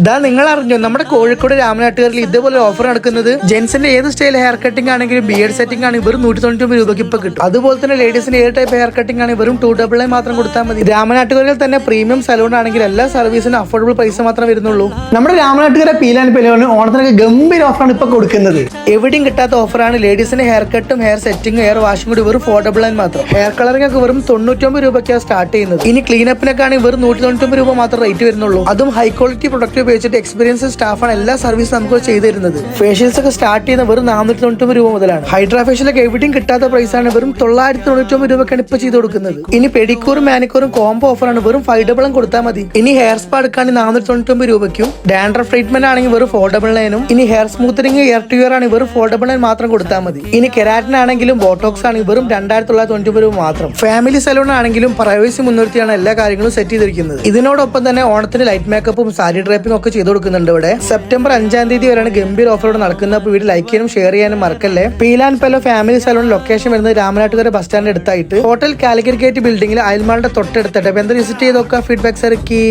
ഇതാ നിങ്ങൾ അറിഞ്ഞോ നമ്മുടെ കോഴിക്കോട് രാമനാട്ടുകാരിൽ ഇതേപോലെ ഓഫർ നടക്കുന്നത്. ജെൻസിന്റെ ഏത് സ്റ്റൈൽ ഹെയർ കട്ടിംഗ് ആണെങ്കിലും ബിയർഡ് സെറ്റിംഗ് ആണ് വെറും 199 രൂപയ്ക്ക് ഇപ്പൊ കിട്ടും. അതുപോലെ തന്നെ ലേഡീസിന്റെ ഏത് ടൈപ്പ് ഹെയർ കട്ടിംഗ് ആണ് വെറും 299 മാത്രം കൊടുത്താൽ മതി. രാമനാട്ടുകാരിൽ തന്നെ പ്രീമിയം സലൂൺ ആണെങ്കിൽ എല്ലാ സർവീസിനും അഫോർഡബിൾ പ്രൈസ് മാത്രമേ വരുന്നുള്ളൂ. നമ്മുടെ രാമനാട്ടുകാരെ പീലാൻ പെലോന് ഓണത്തിനൊക്കെ ഗംഭീര ഓഫറാണ് ഇപ്പൊ കൊടുക്കുന്നത്. എവിടെയും കിട്ടാത്ത ഓഫറാണ്. ലേഡീസിന്റെ ഹെയർ കട്ടും ഹെയർ സെറ്റിംഗ് ഹെയർ വാഷും കൂടി വെറും 499 മാത്രം. ഹെയർ കളറിംഗ് ഒക്കെ വെറും 99 രൂപയ്ക്കാണ് സ്റ്റാർട്ട് ചെയ്യുന്നത്. ഇനി ക്ലീനപ്പിനൊക്കെ ആണെങ്കിൽ വെറും 199 രൂപ മാത്രം റേറ്റ് വരുന്നുള്ളൂ. അതും ഹൈ ക്വാളിറ്റി പ്രൊഡക്റ്റ് ഉപയോഗിച്ചിട്ട് എക്സ്പീരിയൻസ് സ്റ്റാഫാണ് എല്ലാ സർവീസും നമുക്ക് ചെയ്തു തരുന്നത്. ഫേഷ്യൽസ് ഒക്കെ സ്റ്റാർട്ട് ചെയ്യുന്ന വെറും 499 രൂപ മുതലാണ്. ഹൈഡ്രാ ഫേഷ്യലൊക്കെ എവിടെയും കിട്ടാത്ത പ്രൈസ് ആണ്. വെറും 999 രൂപയ്ക്കാണ് ഇപ്പൊ ചെയ്ത് കൊടുക്കുന്നത്. ഇനി പെഡിക്യൂറും മാനിക്യൂറും കോംബോ ഓഫറാണ്. വെറും 599 കൊടുത്താൽ മതി. ഇനി ഹെയർ സ്പാ എടുക്കുകയാണെങ്കിൽ 499 രൂപയ്ക്കും ഡാൻഡ്രഫ് ട്രീറ്റ്മെന്റ് ആണെങ്കിൽ വെറും 499 ഇനി hair smoothening year two year ആണെങ്കിൽ വെറും 499 മാത്രം കൊടുത്താൽ മതി. ഇനി കെരാറ്റിൻ ആണെങ്കിലും ബോട്ടോക്സ് ആണെങ്കിൽ വെറും 2990 രൂപ മാത്രം. ഫാമിലി സലൂൺ ആണെങ്കിലും പ്രൈവസി മുൻനിർത്തിയാണ് എല്ലാ കാര്യങ്ങളും സെറ്റ് ചെയ്തിരിക്കുന്നത്. ഇതിനോടൊപ്പം തന്നെ ഓണത്തിന് ലൈറ്റ് മേക്കപ്പും സാരി ഡ്രൈപ്പിംഗ് ഒക്കെ ചെയ്ത് കൊടുക്കുന്നുണ്ട്. ഇവിടെ സെപ്റ്റംബർ 5-ാം തീയതി വരെയാണ് ഗംഭീർ ഓഫറോട് നടക്കുന്നത്. അപ്പോൾ വീഡിയോ ലൈക്ക് ചെയ്യാനും ഷെയർ ചെയ്യാനും മറക്കല്ലേ. പീലാൻ പെലോ ഫാമിലി സലൂൺ ലൊക്കേഷൻ വരുന്നത് രാമനാട്ടുകര ബസ് സ്റ്റാൻഡ് അടുത്തായിട്ട് ഹോട്ടൽ കാലിക്കറ്റ് ഗേറ്റ് ബിൽഡിംഗിൽ അയൽമാളുടെ തൊട്ടടുത്തായിട്ട്. അപ്പോൾ എന്താ വിസിറ്റ് ചെയ്തൊക്കെ ഫീഡ്ബാക്സ് ഇറക്കി.